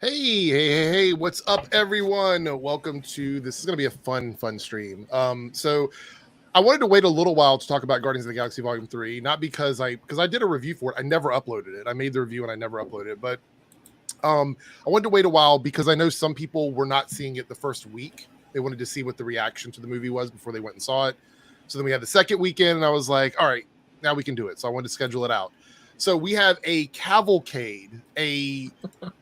Hey, what's up, everyone? Welcome to this is going to be a fun stream. So I wanted to wait a little while to talk about Guardians of the Galaxy Volume 3, not because I did a review for it. I never uploaded it. I made the review and I never uploaded it, but I wanted to wait a while because I know some people were not seeing it the first week. They wanted to see what the reaction to the movie was before they went and saw it. So then we had the second weekend, and I was like, all right, now we can do it. So I wanted to schedule it out. So we have a cavalcade, a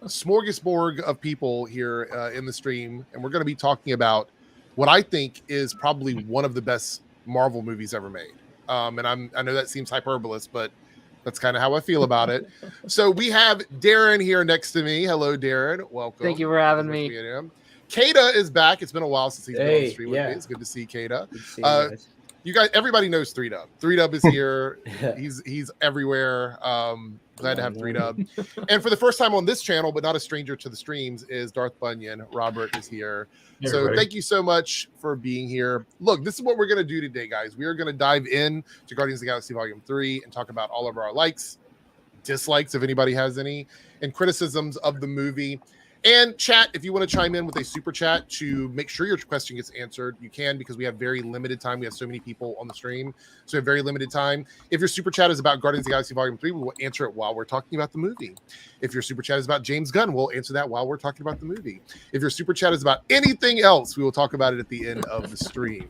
smorgasbord of people here in the stream, and we're going to be talking about what I think is probably one of the best Marvel movies ever made. And I know that seems hyperbolous, but that's kind of how I feel about it. So we have Darren here next to me. Hello, Darren. Welcome. Thank you for having me. Kata is back. It's been a while since he's been on the stream with me. It's good to see Kata. You guys, everybody knows 3Dub. 3Dub is here. He's everywhere. Glad to have 3Dub. And for the first time on this channel, but not a stranger to the streams, is Darth Bunyan. Robert is here. So thank you so much for being here. Look, this is what we're going to do today, guys. We are going to dive in to Guardians of the Galaxy Volume 3 and talk about all of our likes, dislikes, if anybody has any, and criticisms of the movie. And chat, if you want to chime in with a super chat to make sure your question gets answered, you can, because we have very limited time. We have so many people on the stream, so we have very limited time. If your super chat is about Guardians of the Galaxy Volume 3, we will answer it while we're talking about the movie. If your super chat is about James Gunn, we'll answer that while we're talking about the movie. If your super chat is about anything else, we will talk about it at the end of the stream.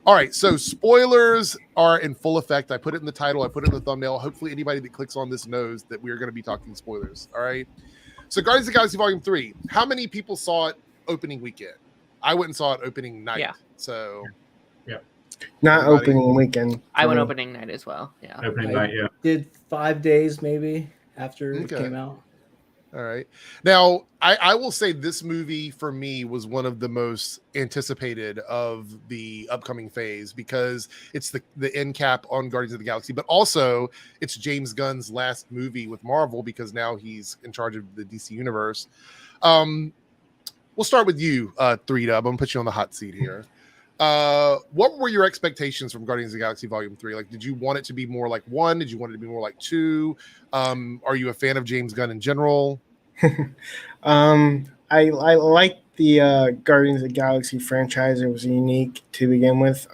All right, so spoilers are in full effect. I put it in the title. I put it in the thumbnail. Hopefully anybody that clicks on this knows that we are going to be talking spoilers, all right? So Guardians of the Galaxy Volume 3, how many people saw it opening weekend? I went and saw it opening night. Yeah. So not opening weekend. I went opening night as well. Yeah. Opening night, yeah. Did 5 days maybe after it came out. All right. Now, I will say this movie for me was one of the most anticipated of the upcoming phase because it's the end cap on Guardians of the Galaxy, but also it's James Gunn's last movie with Marvel because now he's in charge of the DC universe. We'll start with you, 3Dub. I'm gonna put you on the hot seat here. What were your expectations from Guardians of the Galaxy Volume 3? Like, did you want it to be more like 1? Did you want it to be more like 2? Are you a fan of James Gunn in general? I like the Guardians of the Galaxy franchise. It was unique to begin with.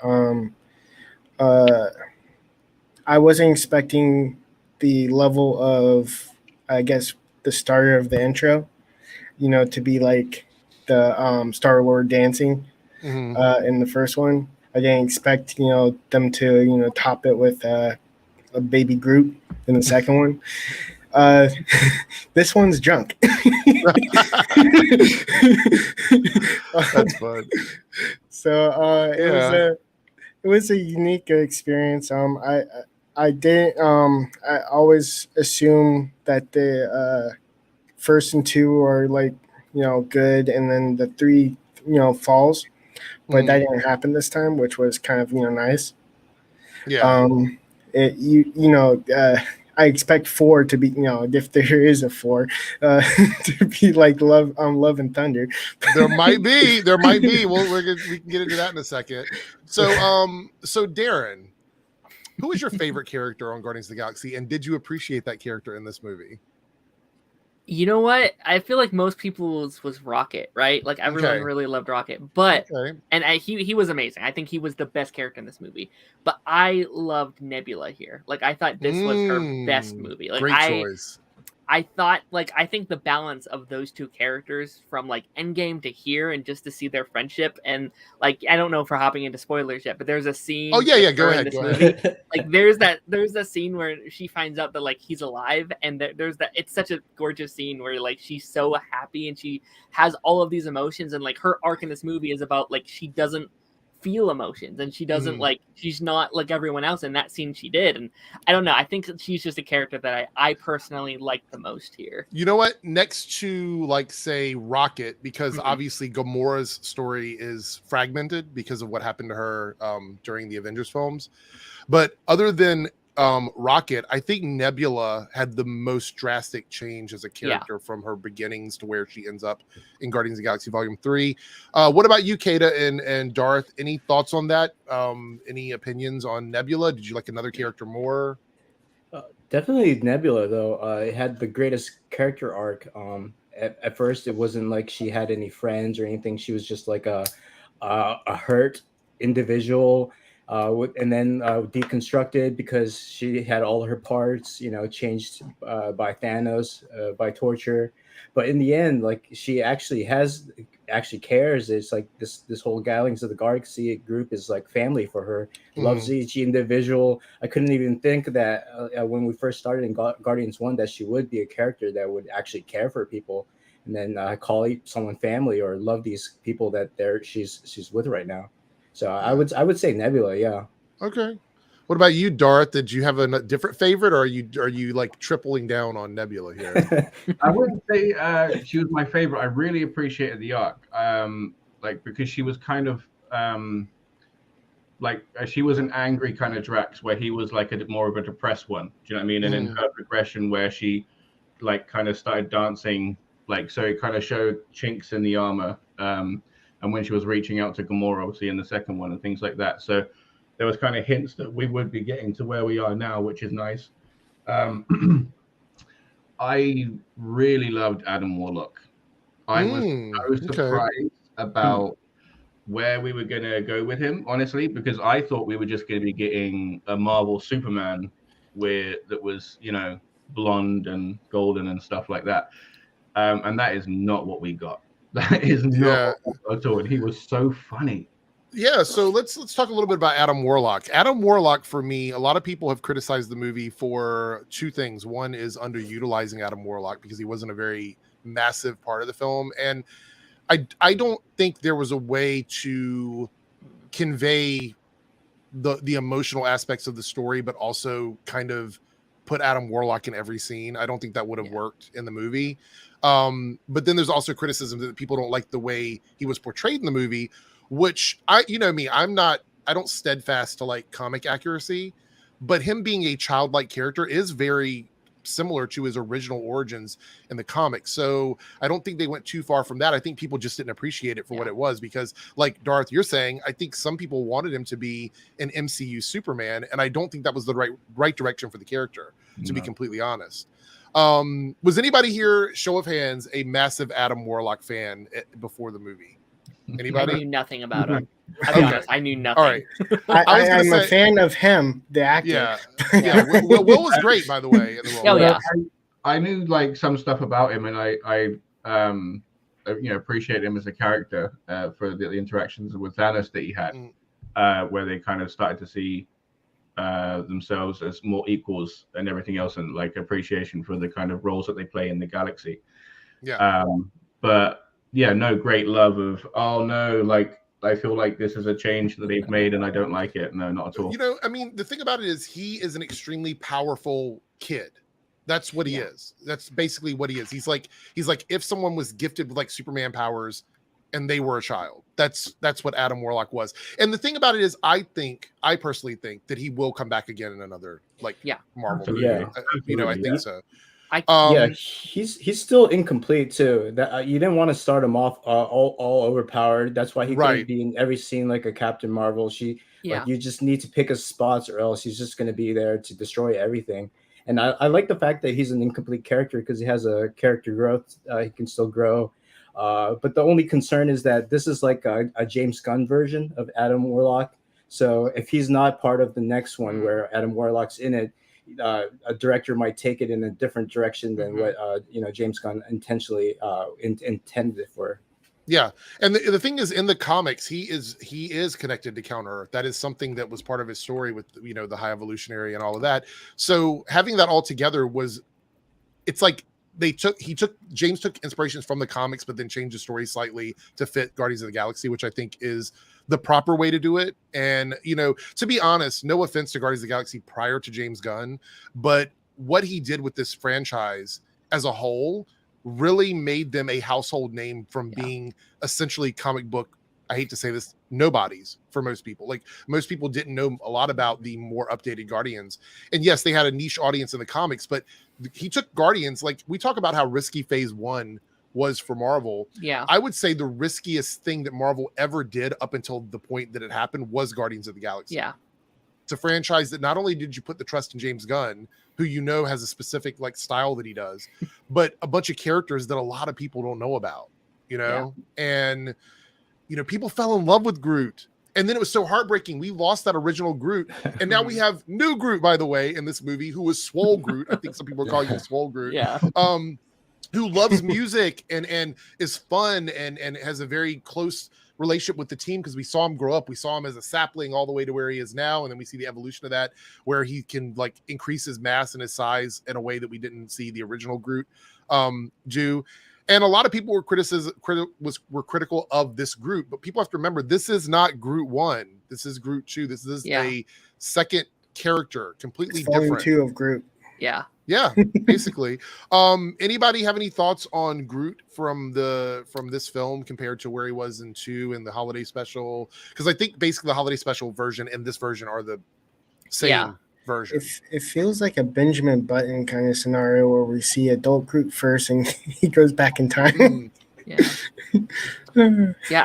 I wasn't expecting the level of, I guess, the starter of the intro, to be like the Star-Lord dancing. In the first one. I didn't expect them to top it with a baby Groot in the second one. This one's drunk. That's fun. So it was a unique experience. I always assume that the first and 2 are like good, and then the 3 falls. But that didn't happen this time, which was kind of nice. Yeah. I expect 4 to be if there is a 4 to be like Love and Thunder. There might be. Well, we can get into that in a second. So Darren, who is your favorite character on Guardians of the Galaxy, and did you appreciate that character in this movie? You know what? I feel like most people was Rocket, right? Like everyone really loved Rocket, but he was amazing. I think he was the best character in this movie. But I loved Nebula here. Like I thought this was her best movie. Like great choice. I thought, like, I think the balance of those 2 characters from like Endgame to here, and just to see their friendship, and like I don't know if we're hopping into spoilers yet, but there's a scene. Oh yeah, go ahead. Like there's a scene where she finds out that like he's alive, and there's that. It's such a gorgeous scene where like she's so happy and she has all of these emotions, and like her arc in this movie is about like she doesn't feel emotions, and she doesn't like, she's not like everyone else. In that scene she did, and I don't know, I think she's just a character that I personally like the most here. You know what, next to like say Rocket, because obviously Gamora's story is fragmented because of what happened to her during the Avengers films, but other than Rocket, I think Nebula had the most drastic change as a character from her beginnings to where she ends up in Guardians of the Galaxy Volume 3. What about you, Kata and Darth? Any thoughts on that? Any opinions on Nebula? Did you like another character more? Definitely Nebula, though. It had the greatest character arc. at first it wasn't like she had any friends or anything. She was just like a hurt individual, and then deconstructed because she had all her parts, changed by Thanos, by torture. But in the end, like she actually cares. It's like this whole Guardians of the Galaxy group is like family for her. Loves each individual. I couldn't even think that when we first started in Guardians 1 that she would be a character that would actually care for people, and then call someone family or love these people that she's with right now. So I would say Nebula. Yeah. Okay. What about you, Darth? Did you have a different favorite, or are you like tripling down on Nebula here? I wouldn't say she was my favorite. I really appreciated the arc, like because she was kind of like she was an angry kind of Drax, where he was like more of a depressed one. Do you know what I mean? And in her progression, where she like kind of started dancing, like so it kind of showed chinks in the armor, and when she was reaching out to Gamora, obviously in the second one, and things like that. So there was kind of hints that we would be getting to where we are now, which is nice. I really loved Adam Warlock. I was so surprised about where we were going to go with him, honestly, because I thought we were just going to be getting a Marvel Superman that was, blonde and golden and stuff like that. And that is not what we got. That is not what we got at all. And he was so funny. Yeah, so let's talk a little bit about Adam Warlock. Adam Warlock, for me, a lot of people have criticized the movie for two things. One is underutilizing Adam Warlock because he wasn't a very massive part of the film, and I don't think there was a way to convey the emotional aspects of the story, but also kind of put Adam Warlock in every scene. I don't think that would have worked in the movie. But then there's also criticism that people don't like the way he was portrayed in the movie, which I don't steadfast to like comic accuracy, but him being a childlike character is very similar to his original origins in the comics. So I don't think they went too far from that. I think people just didn't appreciate it for what it was, because like Darth, you're saying, I think some people wanted him to be an MCU Superman, and I don't think that was the right direction for the character, to be completely honest. Was anybody here, show of hands, a massive Adam Warlock fan before the movie? Anybody? I knew nothing about him. I'll be honest, I knew nothing. All right. I'm a fan of him, the actor. Yeah. Will was great, by the way. In the role. Oh yeah. I knew like some stuff about him, and I appreciate him as a character for the interactions with Thanos that he had, where they kind of started to see themselves as more equals and everything else, and like appreciation for the kind of roles that they play in the galaxy. But yeah, no, great love of, oh no, like I feel like this is a change that they've made and I don't like it. No, not at all. I mean, the thing about it is he is an extremely powerful kid. That's what he is. That's basically what he is. He's like if someone was gifted with like Superman powers and they were a child. That's what Adam Warlock was. And the thing about it is, I personally think that he will come back again in another Marvel movie. I think so. He's still incomplete too. That you didn't want to start him off all overpowered. That's why he couldn't be in every scene like a Captain Marvel. You just need to pick his spots, or else he's just going to be there to destroy everything. And I like the fact that he's an incomplete character because he has a character growth. He can still grow. But the only concern is that this is like a James Gunn version of Adam Warlock. So if he's not part of the next one where Adam Warlock's in it, a director might take it in a different direction than what James Gunn intentionally intended it for. Yeah, and the thing is, in the comics, he is connected to Counter-Earth. That is something that was part of his story with the High Evolutionary and all of that. So having that all together it's like James took inspirations from the comics, but then changed the story slightly to fit Guardians of the Galaxy, which I think is the proper way to do it. And, to be honest, no offense to Guardians of the Galaxy prior to James Gunn, but what he did with this franchise as a whole really made them a household name from being essentially comic book, I hate to say this, nobodies for most people. Like most people didn't know a lot about the more updated Guardians. And yes, they had a niche audience in the comics, but he took Guardians, like we talk about how risky phase 1 was for Marvel. Yeah. I would say the riskiest thing that Marvel ever did up until the point that it happened was Guardians of the Galaxy. Yeah. It's a franchise that not only did you put the trust in James Gunn, who has a specific like style that he does, but a bunch of characters that a lot of people don't know about, and people fell in love with Groot. And then it was so heartbreaking. We lost that original Groot. And now we have new Groot, by the way, in this movie, who was Swole Groot. I think some people are calling him Swole Groot. Yeah. Who loves music and is fun and has a very close relationship with the team, because we saw him grow up. We saw him as a sapling all the way to where he is now. And then we see the evolution of that, where he can like increase his mass and his size in a way that we didn't see the original Groot do. And a lot of people were critical of this Groot, but people have to remember, this is not Groot 1. This is Groot 2. This is a second character, completely different. 2 of Groot. Yeah. Yeah, basically. Anybody have any thoughts on Groot from this film compared to where he was in 2 and the holiday special? Because I think basically the holiday special version and this version are the same version. It feels like a Benjamin Button kind of scenario where we see adult Groot first and he goes back in time. Yeah,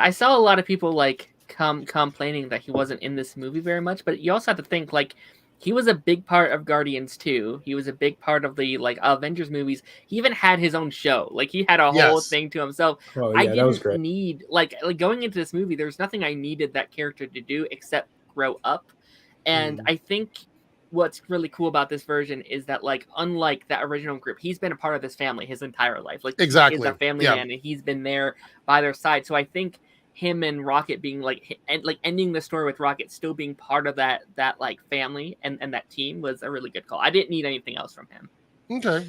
I saw a lot of people like complaining that he wasn't in this movie very much, but you also have to think like he was a big part of Guardians 2. He was a big part of the like Avengers movies. He even had his own show. Like he had a whole thing to himself. Oh, yeah, I that was great. didn't need like going into this movie, there's nothing I needed that character to do except grow up. And I think what's really cool about this version is that like unlike that original group, he's been a part of this family his entire life. Like exactly, he's a family man and he's been there by their side. So I think him and Rocket being like ending the story with Rocket still being part of that like family and that team was a really good call. I didn't need anything else from him. Okay.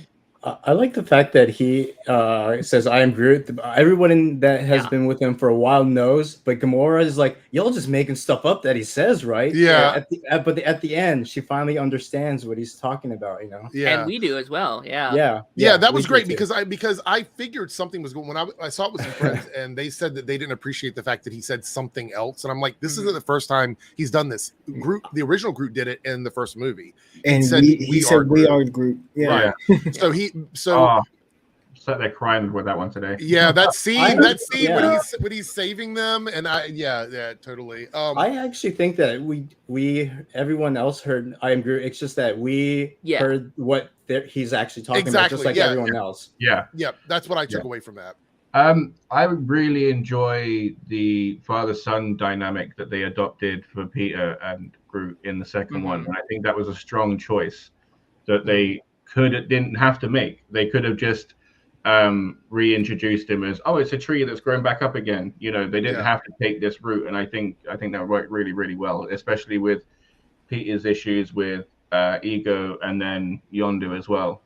I like the fact that he says, "I am Groot." Everyone that has been with him for a while knows, but Gamora is like, "Y'all just making stuff up that he says, right?" Yeah. But at the end, she finally understands what he's talking about. Yeah. And we do as well. Yeah. That was great because I figured something was going. When I saw it with some friends, and they said that they didn't appreciate the fact that he said something else, and I'm like, this isn't the first time he's done this. Groot, the original Groot, did it in the first movie, and he said we are Groot. Yeah. Right. So sat there crying with that one today. Yeah, that scene when he's saving them, and totally. I actually think that we everyone else heard "I am Groot." It's just that we heard what he's actually talking about, just like everyone else. Yeah, that's what I took away from that. I really enjoy the father-son dynamic that they adopted for Peter and Groot in the second one, and I think that was a strong choice that they didn't have to make. They could have just reintroduced him as, it's a tree that's grown back up again. They didn't have to take this route, and I think that worked really, really well, especially with Peter's issues with ego, and then Yondu as well.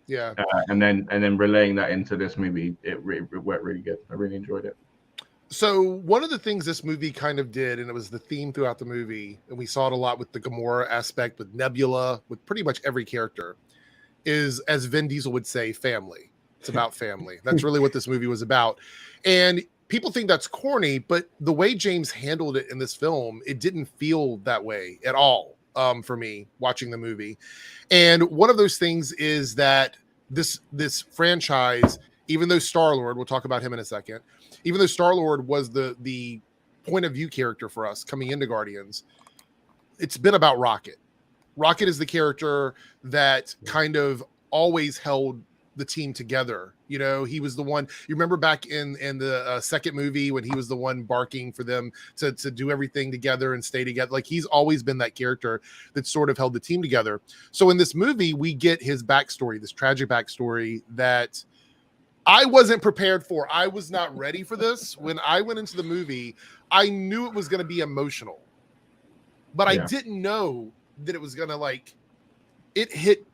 Yeah, and then relaying that into this movie, it worked really good. I really enjoyed it. So one of the things this movie kind of did, and it was the theme throughout the movie, and we saw it a lot with the Gamora aspect, with Nebula, with pretty much every character, is, as Vin Diesel would say, family. It's about family. That's really what this movie was about. And people think that's corny, but the way James handled it in this film, it didn't feel that way at all for me watching the movie. And one of those things is that this franchise, even though Star-Lord, we'll talk about him in a second, even though Star-Lord was the point of view character for us coming into Guardians, it's been about Rocket. Rocket is the character that kind of always held the team together. He was the one, you remember back in the second movie when he was the one barking for them to do everything together and stay together. Like, he's always been that character that sort of held the team together. So in this movie, we get his backstory, this tragic backstory that I wasn't prepared for. I was not ready for this. When I went into the movie, I knew it was going to be emotional, but I didn't know that it was gonna it hit.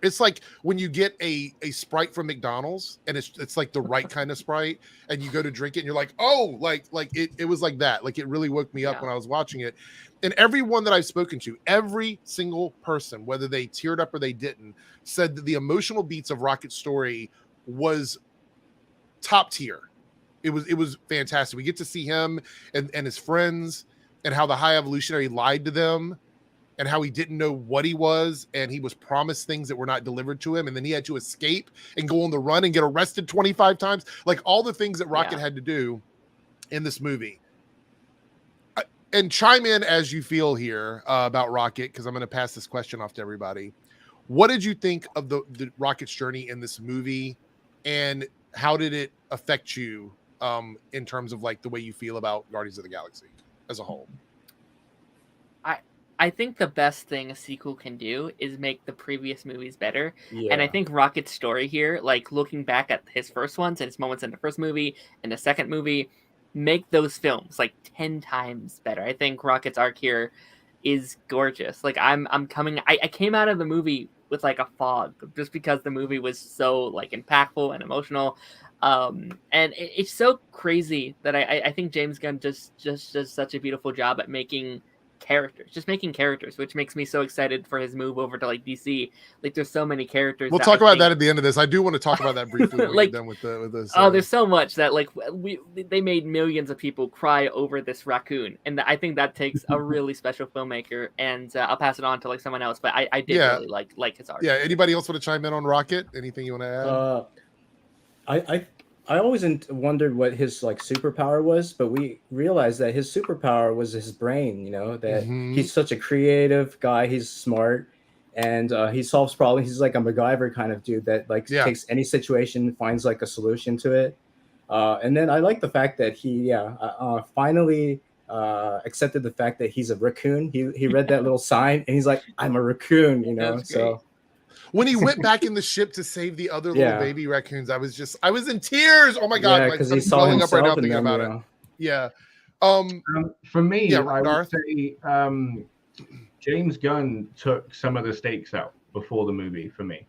It's like when you get a Sprite from McDonald's and it's like the right kind of Sprite, and you go to drink it and you're like, oh, like it was like that. Like, it really woke me up when I was watching it. And everyone that I've spoken to, every single person, whether they teared up or they didn't, said that the emotional beats of Rocket's story was top tier. It was fantastic. We get to see him and his friends, and how the High Evolutionary lied to them, and how he didn't know what he was, and he was promised things that were not delivered to him, and then he had to escape and go on the run and get arrested 25 times. Like, all the things that Rocket had to do in this movie. and chime in as you feel here about Rocket, because I'm going to pass this question off to everybody. What did you think of the Rocket's journey in this movie, and how did it affect you in terms of like the way you feel about Guardians of the Galaxy as a whole? I think the best thing a sequel can do is make the previous movies better. Yeah. And I think Rocket's story here, like looking back at his first ones and his moments in the first movie and the second movie, make those films like 10 times better. I think Rocket's arc here is gorgeous. Like I came out of the movie with like a fog just because the movie was so like impactful and emotional. And it's so crazy that I think James Gunn just does such a beautiful job at making characters, which makes me so excited for his move over to like DC. Like there's so many characters. We'll talk about that at the end of this. I do want to talk about that briefly when like, we're done with this. Oh, there's so much that like they made millions of people cry over this raccoon, and I think that takes a really special filmmaker. And I'll pass it on to like someone else, but I did really like his art. Yeah. Anybody else want to chime in on Rocket? Anything you want to add? I always wondered what his like superpower was, but we realized that his superpower was his brain. You know, that he's such a creative guy. He's smart, and he solves problems. He's like a MacGyver kind of dude that like takes any situation, finds like a solution to it. And then I like the fact that he finally accepted the fact that he's a raccoon. He read that little sign and he's like, I'm a raccoon. You know, so. When he went back in the ship to save the other little baby raccoons, I was in tears. Oh my God. Because he saw himself up right now thinking them, about it. Yeah. For me, I would say James Gunn took some of the stakes out before the movie for me.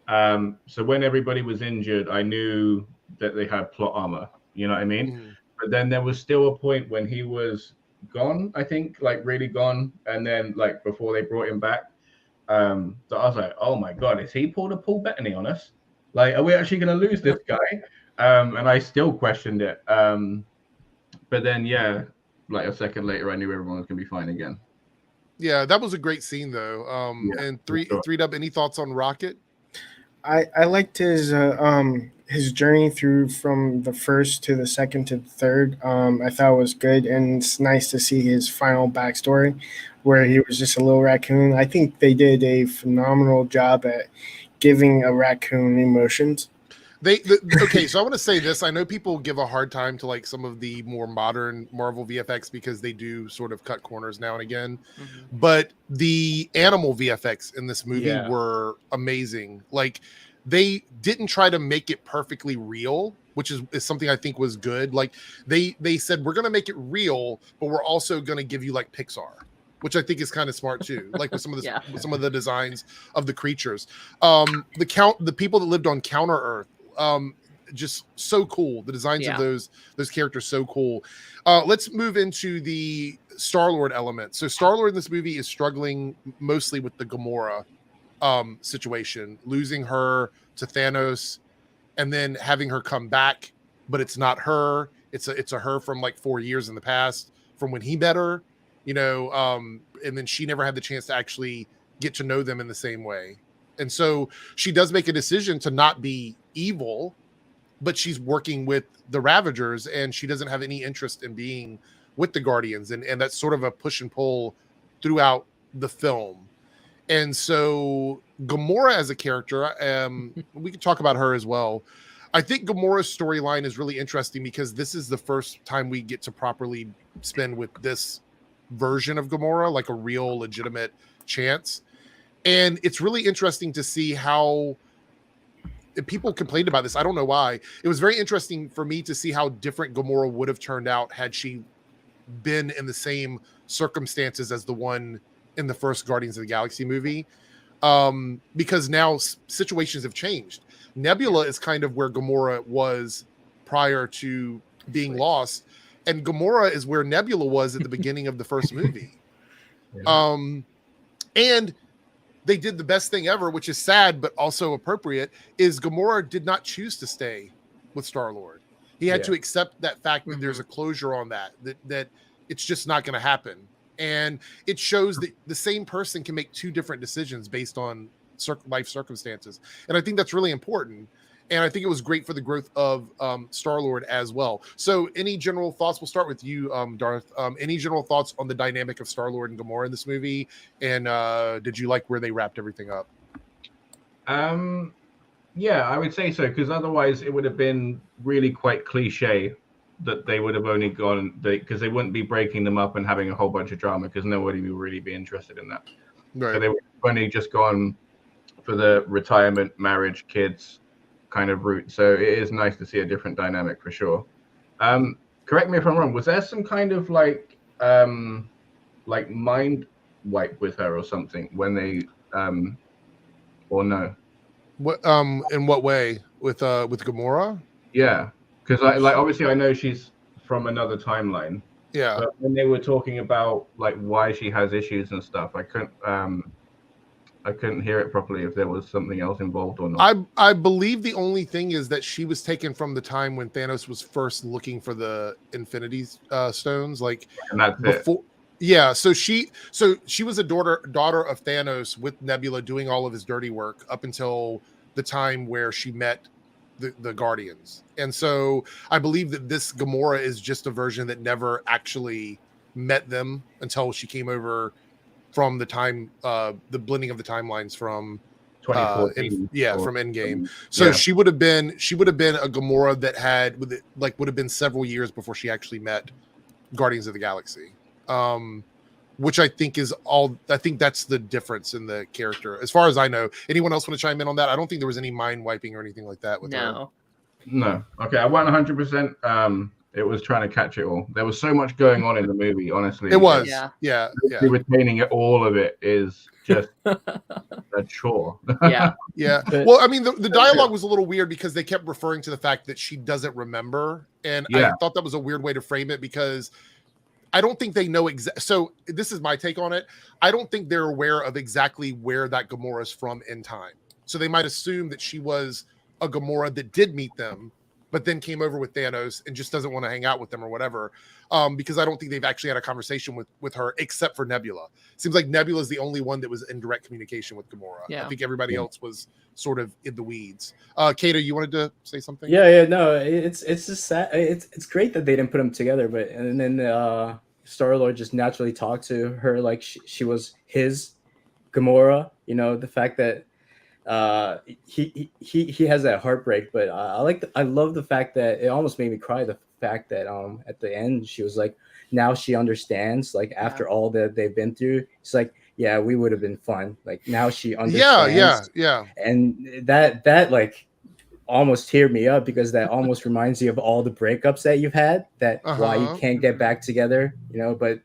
So when everybody was injured, I knew that they had plot armor. You know what I mean? But then there was still a point when he was gone, I think, like really gone. And then like before they brought him back, so I was like, oh my God, is he pulled a Paul Bettany on us? Like, are we actually going to lose this guy? And I still questioned it. But then, like a second later, I knew everyone was going to be fine again. Yeah, that was a great scene, though. And three Dub, any thoughts on Rocket? I liked his journey through from the first to the second to the third. I thought it was good, and it's nice to see his final backstory, where he was just a little raccoon. I think they did a phenomenal job at giving a raccoon emotions. Okay, so I want to say this. I know people give a hard time to like some of the more modern Marvel VFX because they do sort of cut corners now and again. But the animal VFX in this movie were amazing. Like they didn't try to make it perfectly real, which is something I think was good. Like they said, we're going to make it real, but we're also going to give you like Pixar, which I think is kind of smart too. Like with some of some of the designs of the creatures, the people that lived on Counter Earth, just so cool. The designs of those characters so cool. Let's move into the Star-Lord element. So Star-Lord in this movie is struggling mostly with the Gamora situation, losing her to Thanos, and then having her come back, but it's not her. It's a her from like 4 years in the past, from when he met her. You know, and then she never had the chance to actually get to know them in the same way. And so she does make a decision to not be evil, but she's working with the Ravagers and she doesn't have any interest in being with the Guardians. And that's sort of a push and pull throughout the film. And so Gamora as a character, we can talk about her as well. I think Gamora's storyline is really interesting because this is the first time we get to properly spend with this version of Gamora, like a real legitimate chance. And it's really interesting to see how people complained about this. I don't know why. It was very interesting for me to see how different Gamora would have turned out had she been in the same circumstances as the one in the first Guardians of the Galaxy movie. Because now situations have changed. Nebula is kind of where Gamora was prior to being lost. And Gamora is where Nebula was at the beginning of the first movie. And they did the best thing ever, which is sad, but also appropriate, is Gamora did not choose to stay with Star-Lord. He had to accept that fact that there's a closure on that it's just not going to happen. And it shows that the same person can make two different decisions based on life circumstances. And I think that's really important. And I think it was great for the growth of Star-Lord as well. So any general thoughts? We'll start with you, Darth. Any general thoughts on the dynamic of Star-Lord and Gamora in this movie? And did you like where they wrapped everything up? Yeah, I would say so, because otherwise it would have been really quite cliche that they would have only gone, because they wouldn't be breaking them up and having a whole bunch of drama, because nobody would really be interested in that. Right. So they would have only just gone for the retirement, marriage, kids kind of route. So it is nice to see a different dynamic for sure. Correct me if I'm wrong. Was there some kind of like mind wipe with her or something when they or no? What in what way with Gamora? Yeah, because obviously I know she's from another timeline. Yeah. But when they were talking about like why she has issues and stuff, I couldn't hear it properly if there was something else involved or not. I believe the only thing is that she was taken from the time when Thanos was first looking for the Infinity Stones, like, and that's before. Yeah, so she was a daughter of Thanos with Nebula doing all of his dirty work up until the time where she met the Guardians. And so I believe that this Gamora is just a version that never actually met them until she came over from the time the blending of the timelines from 2014 from Endgame. So she would have been a Gamora that would have been several years before she actually met Guardians of the Galaxy. Which I think that's the difference in the character. As far as I know, anyone else want to chime in on that? I don't think there was any mind wiping or anything like that with her. No. Okay, I went 100%. It was trying to catch it all. There was so much going on in the movie, honestly. It was. Yeah. Retaining all of it is just a chore. Yeah. Well, I mean, the dialogue was a little weird because they kept referring to the fact that she doesn't remember. And I thought that was a weird way to frame it because I don't think they know so this is my take on it. I don't think they're aware of exactly where that Gamora is from in time. So they might assume that she was a Gamora that did meet them, but then came over with Thanos and just doesn't want to hang out with them or whatever. Because I don't think they've actually had a conversation with her except for Nebula. Seems like Nebula is the only one that was in direct communication with Gamora. I think everybody else was sort of in the weeds. Kato, you wanted to say something? No, it's just sad. It's great that they didn't put them together, but and then Star-Lord just naturally talked to her like she was his Gamora. You know, the fact that he has that heartbreak, but I love the fact that it almost made me cry. The fact that at the end she was like, now she understands, like after all that they've been through, it's like, yeah, we would have been fun. Like now she understands. Yeah. And that like almost teared me up because that almost reminds you of all the breakups that you've had, that why you can't get back together, you know, but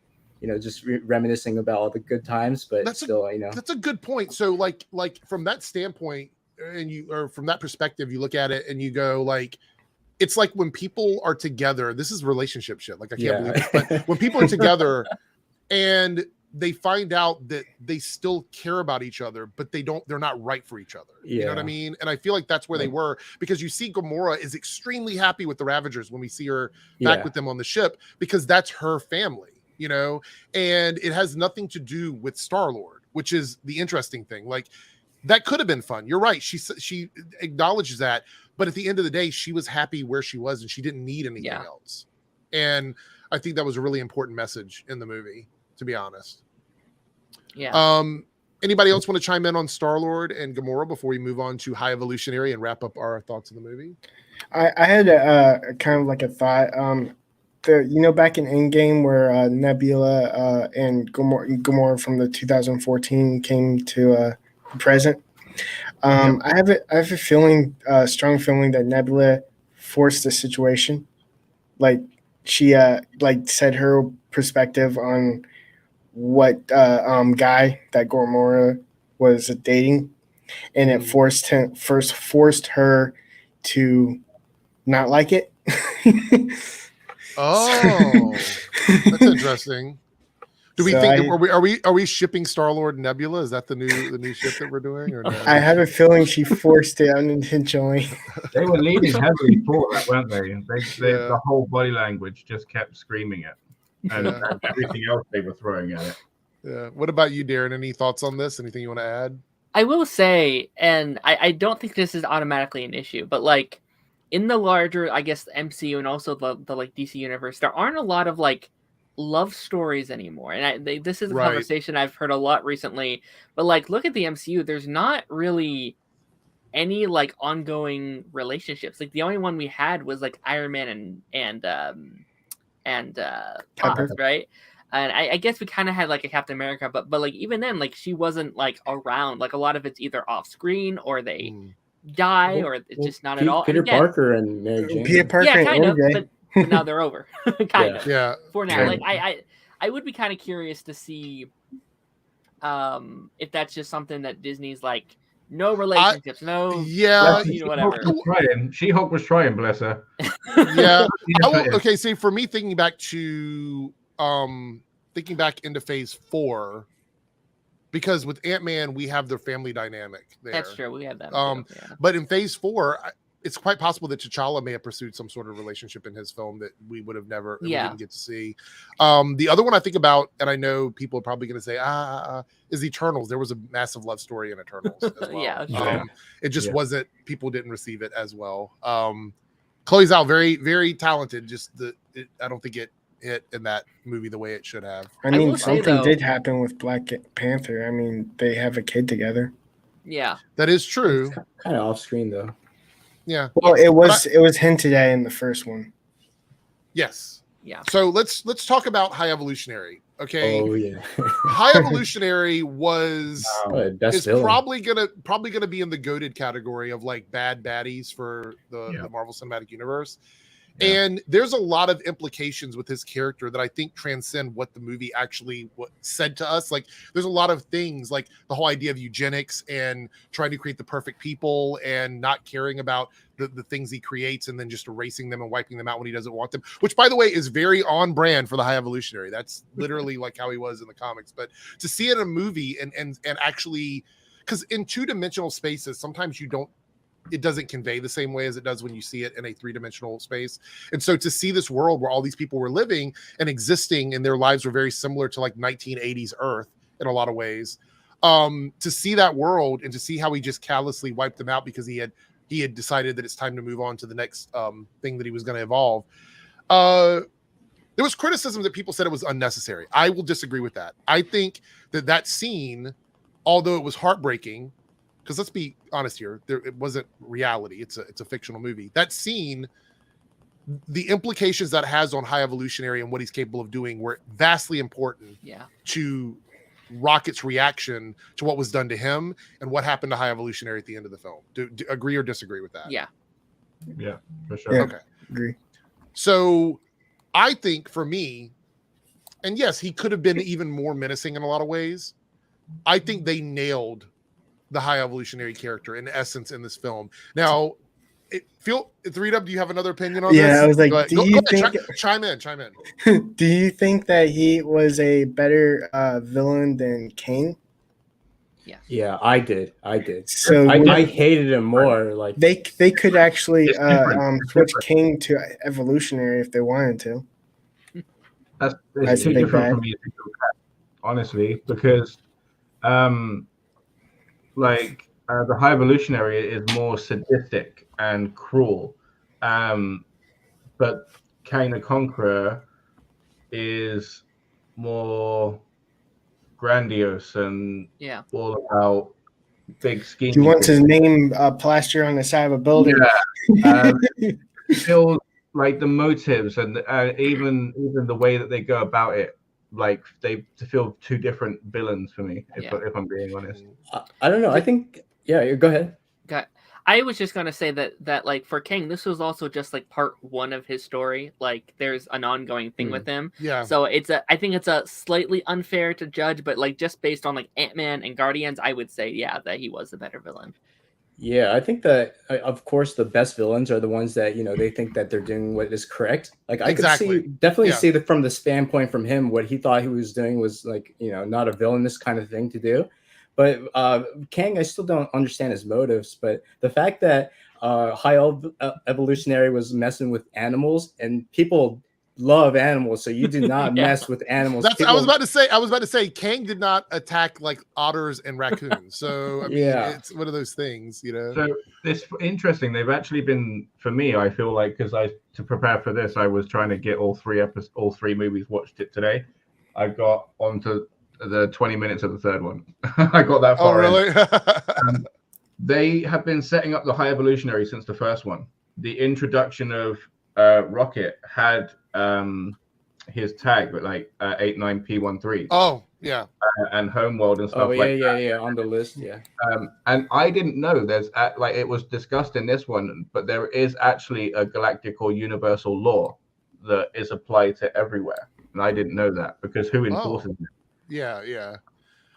just reminiscing about all the good times, but that's a good point. So like from that standpoint, or from that perspective, you look at it and you go like, it's like when people are together, this is relationship shit. Like I can't believe it, but when people are together and they find out that they still care about each other, but they're not right for each other. You know what I mean? And I feel like that's where they were, because you see Gamora is extremely happy with the Ravagers when we see her back with them on the ship, because that's her family, and it has nothing to do with Star-Lord, which is the interesting thing. Like that could have been fun. You're right. She acknowledges that, but at the end of the day, she was happy where she was and she didn't need anything else. And I think that was a really important message in the movie, to be honest. Yeah. Anybody else want to chime in on Star-Lord and Gamora before we move on to High Evolutionary and wrap up our thoughts of the movie? I had a kind of like a thought. Back in Endgame where Nebula and Gamora from the 2014 came to the present. I have a feeling, strong feeling that Nebula forced the situation. Like she said her perspective on what guy that Gamora was dating, and it forced her to not like it. Oh, that's interesting. Do we think are we shipping Star-Lord and Nebula? Is that the new ship that we're doing? Or no? I have a feeling she forced it unintentionally. They were leaning heavily for that, weren't they? The whole body language just kept screaming it, and everything else they were throwing at it. Yeah. What about you, Darren? Any thoughts on this? Anything you want to add? I will say, and I don't think this is automatically an issue, but like in the larger, I guess, MCU and also the like DC universe, there aren't a lot of like love stories anymore. And this is a conversation I've heard a lot recently. But like, look at the MCU. There's not really any like ongoing relationships. Like the only one we had was like Iron Man and Pop, right? And I guess we kind of had like a Captain America, but like even then, like she wasn't like around. Like a lot of it's either off screen or they die or it's just not at all. Peter Parker and Mary Jane. Peter Parker, yeah, kind of, but now they're over, kind of. Yeah. For now, like I would be kind of curious to see, if that's just something that Disney's like. No relationships, no. Yeah, whatever. She-Hulk was trying, bless her. Yeah. Okay, see, for me, thinking back into Phase 4, because with Ant-Man we have the family dynamic there. That's true. We have that. But in Phase 4, it's quite possible that T'Challa may have pursued some sort of relationship in his film that we would have never we didn't get to see. The other one I think about, and I know people are probably going to say, is Eternals. There was a massive love story in Eternals as well. It just wasn't, people didn't receive it as well. Chloe Zhao, very, very talented. I don't think it hit in that movie the way it should have. I mean, something did happen with Black Panther. I mean, they have a kid together. Yeah. That is true. It's kind of off screen though. Yeah. Well, it was hinted at in the first one. Yes. Yeah. So let's talk about High Evolutionary. Okay. Oh yeah. High Evolutionary is villain. probably gonna be in the goated category of like bad baddies for the Marvel Cinematic Universe. Yeah. And there's a lot of implications with his character that I think transcend what the movie actually said to us. Like there's a lot of things like the whole idea of eugenics and trying to create the perfect people and not caring about the things he creates and then just erasing them and wiping them out when he doesn't want them, which by the way is very on brand for the High Evolutionary. That's literally like how he was in the comics. But to see it in a movie and actually, because in two-dimensional spaces, sometimes it doesn't convey the same way as it does when you see it in a three-dimensional space. And so to see this world where all these people were living and existing and their lives were very similar to like 1980s Earth in a lot of ways, to see that world and to see how he just callously wiped them out because he had decided that it's time to move on to the next thing that he was going to evolve. There was criticism that people said it was unnecessary. I will disagree with that. I think that scene, although it was heartbreaking, because let's be honest here, it wasn't reality. It's a fictional movie. That scene, the implications that has on High Evolutionary and what he's capable of doing were vastly important to Rocket's reaction to what was done to him and what happened to High Evolutionary at the end of the film. Do agree or disagree with that? Yeah, for sure. Yeah, okay, agree. So I think for me, and yes, he could have been even more menacing in a lot of ways. I think they nailed the High Evolutionary character in essence in this film. Now, Three-Dub, do you have another opinion on this? Yeah, I was like, chime in. Do you think that he was a better villain than King? Yeah, I did. So I hated him more. Like they could actually switch King to Evolutionary if they wanted to. That's too different for me, honestly, because the High Evolutionary is more sadistic and cruel, but Kang the Conqueror is more grandiose and all about big schemes. He wants his name plastered on the side of a building. Yeah. Feels like the motives and even the way that they go about it, like they feel two different villains for me. If I'm being honest, I don't know. I think go ahead. Okay. I was just gonna say that like for King, this was also just like part one of his story. Like there's an ongoing thing with him. Yeah. So I think it's a slightly unfair to judge, but like just based on like Ant-Man and Guardians, I would say that he was the better villain. Yeah, I think that of course the best villains are the ones that they think that they're doing what is correct. Like I could definitely see that from the standpoint from him, what he thought he was doing was like not a villainous kind of thing to do. But Kang, I still don't understand his motives. But the fact that High Evolutionary was messing with animals and people love animals, so you do not mess with animals. I was about to say Kang did not attack like otters and raccoons. So I mean, it's one of those things, you know. So it's interesting. They've actually been, for me, I feel like, because to prepare for this, I was trying to get all three movies, watched it today. I got onto the 20 minutes of the third one. I got that far. Oh, really? They have been setting up the High Evolutionary since the first one. The introduction of Rocket had his tag with like 89P13. Oh, yeah. And Homeworld and stuff that. On the list, and I didn't know there's like it was discussed in this one, but there is actually a galactic or universal law that is applied to everywhere, and I didn't know that because who enforces it? Yeah.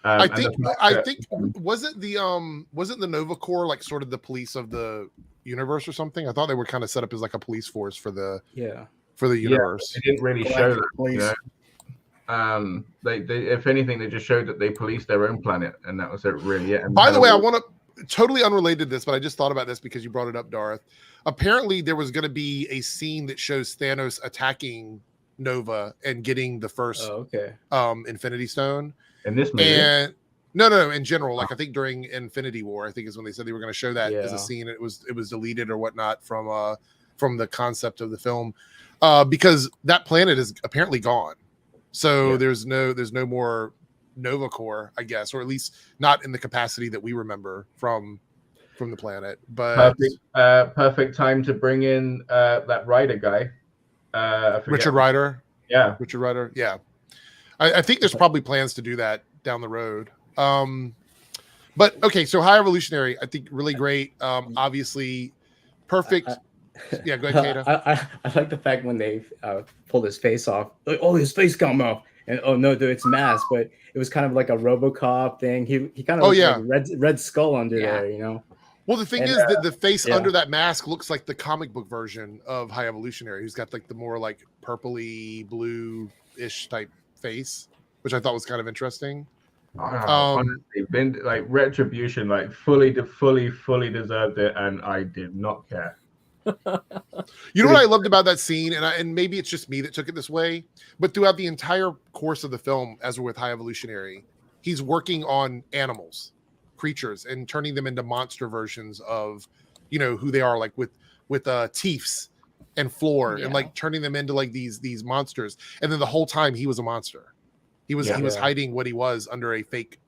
I think wasn't the Nova Corps like sort of the police of the universe or something? I thought they were kind of set up as like a police force for the universe. They didn't really show that. You know? They if anything, they just showed that they policed their own planet, and that was it really. And by the way, I want to totally unrelated to this, but I just thought about this because you brought it up, Darth. Apparently, there was going to be a scene that shows Thanos attacking Nova and getting the first Infinity Stone. In this movie? And no, in general, like I think during Infinity War, I think is when they said they were going to show that as a scene. It was deleted or whatnot from the concept of the film, because that planet is apparently gone. So there's no more Nova Corps, I guess, or at least not in the capacity that we remember from the planet. But perfect time to bring in that Ryder guy, Richard Ryder. Yeah, Richard Ryder. Yeah. I think there's probably plans to do that down the road. But okay, so High Evolutionary, I think really great. Obviously, perfect. Yeah, go ahead, Kata. I like the fact when they pulled his face off. Like, oh, his face come off, and oh no, dude, it's mask. But it was kind of like a RoboCop thing. He kind of like Red Skull under there, you know. Well, the thing is that the face under that mask looks like the comic book version of High Evolutionary, who's got like the more like purpley blue-ish type face, which I thought was kind of interesting. Honestly, been like Retribution, like fully deserved it, and I did not care. You know what I loved about that scene, and maybe it's just me that took it this way, but throughout the entire course of the film, as we're with High Evolutionary, he's working on animals, creatures, and turning them into monster versions of, you know, who they are, like with Teefs and Floor, and like turning them into like these monsters. And then the whole time he was a monster. He was hiding what he was under a fake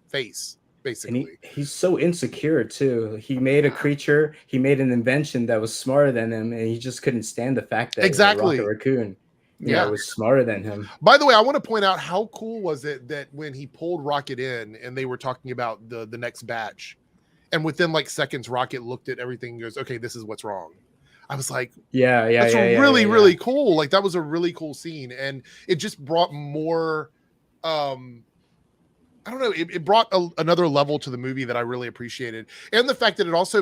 face, basically. And he's so insecure too. He made a creature, he made an invention that was smarter than him, and he just couldn't stand the fact that Rocket Raccoon was smarter than him. By the way, I want to point out how cool was it that when he pulled Rocket in and they were talking about the next batch, and within like seconds, Rocket looked at everything and goes, "Okay, this is what's wrong." I was like, that's really cool. Like that was a really cool scene, and it just brought more. I don't know. It brought another level to the movie that I really appreciated, and the fact that it also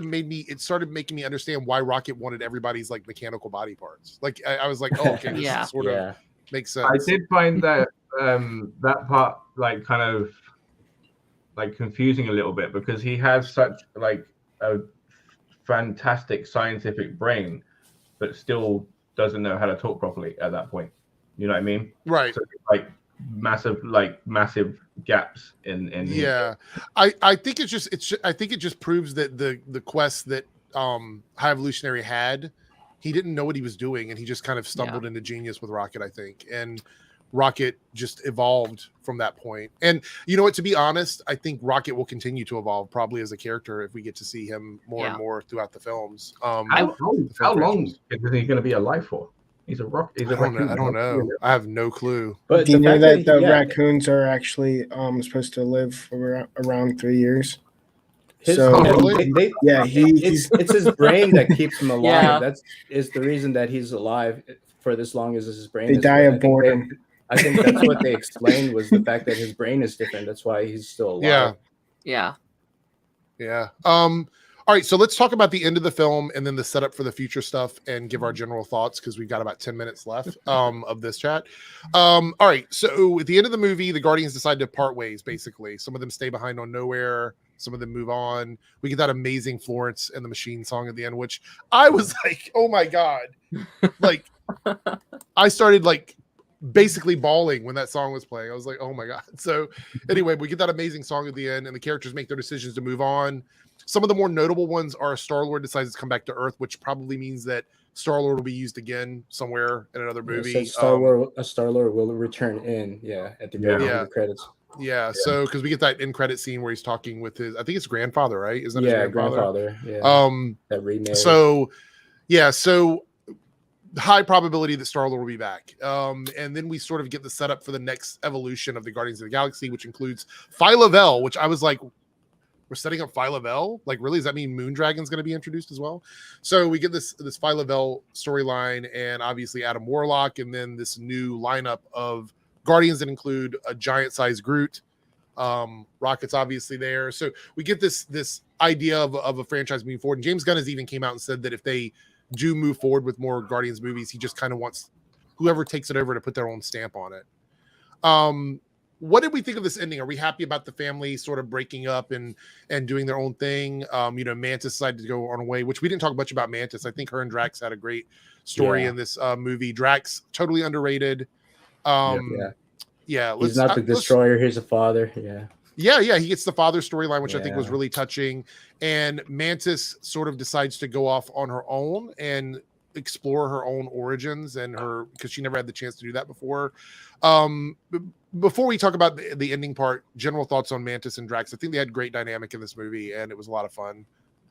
started making me understand why Rocket wanted everybody's like mechanical body parts. Like I was like, oh, okay, this sort of makes sense. I did find that that part like kind of like confusing a little bit because he has such like a fantastic scientific brain, but still doesn't know how to talk properly at that point. You know what I mean? Right. So, like massive gaps in I think it just proves that the quest that High Evolutionary had, he didn't know what he was doing, and he just kind of stumbled into genius with Rocket, I think, and Rocket just evolved from that point. And you know what, to be honest, I think Rocket will continue to evolve probably as a character if we get to see him more and more throughout the films. How long is he going to be alive for? He's a raccoon. I don't know. I have no clue. But do you know that the raccoons are actually supposed to live for around 3 years? It's his brain that keeps him alive. That is the reason that he's alive for this long. Is his brain? They die of boredom. I think that's what they explained was the fact that his brain is different. That's why he's still alive. Yeah. All right, so let's talk about the end of the film and then the setup for the future stuff and give our general thoughts because we've got about 10 minutes left of this chat. All right, so at the end of the movie, the Guardians decide to part ways, basically. Some of them stay behind on Nowhere. Some of them move on. We get that amazing Florence and the Machine song at the end, which I was like, oh my God. Like, I started like basically bawling when that song was playing. I was like, oh my God. So anyway, we get that amazing song at the end and the characters make their decisions to move on. Some of the more notable ones are Star-Lord decides to come back to Earth, which probably means that Star-Lord will be used again somewhere in another movie. Star-Lord will return at the very end of the credits. Yeah, so because we get that end credit scene where he's talking with his, I think it's grandfather, right? Isn't that his grandfather? That remarried. So high probability that Star-Lord will be back. And then we sort of get the setup for the next evolution of the Guardians of the Galaxy, which includes Phyla-Vell, which I was like, we're setting up Phyla-Vell? Like, really? Does that mean Moondragon's going to be introduced as well? So we get this Phyla-Vell storyline and obviously Adam Warlock, and then this new lineup of Guardians that include a giant-sized Groot. Rocket's obviously there. So we get this idea of a franchise moving forward. And James Gunn has even came out and said that if they do move forward with more Guardians movies, he just kind of wants whoever takes it over to put their own stamp on it. What did we think of this ending? Are we happy about the family sort of breaking up and doing their own thing? Mantis decided to go on a way, which we didn't talk much about Mantis. I think her and Drax had a great story in this movie. Drax, totally underrated. He's not the destroyer. He's a father. Yeah. He gets the father storyline, which I think was really touching. And Mantis sort of decides to go off on her own and explore her own origins because she never had the chance to do that before. Before we talk about the ending part, general thoughts on Mantis and Drax. I think they had great dynamic in this movie, and it was a lot of fun.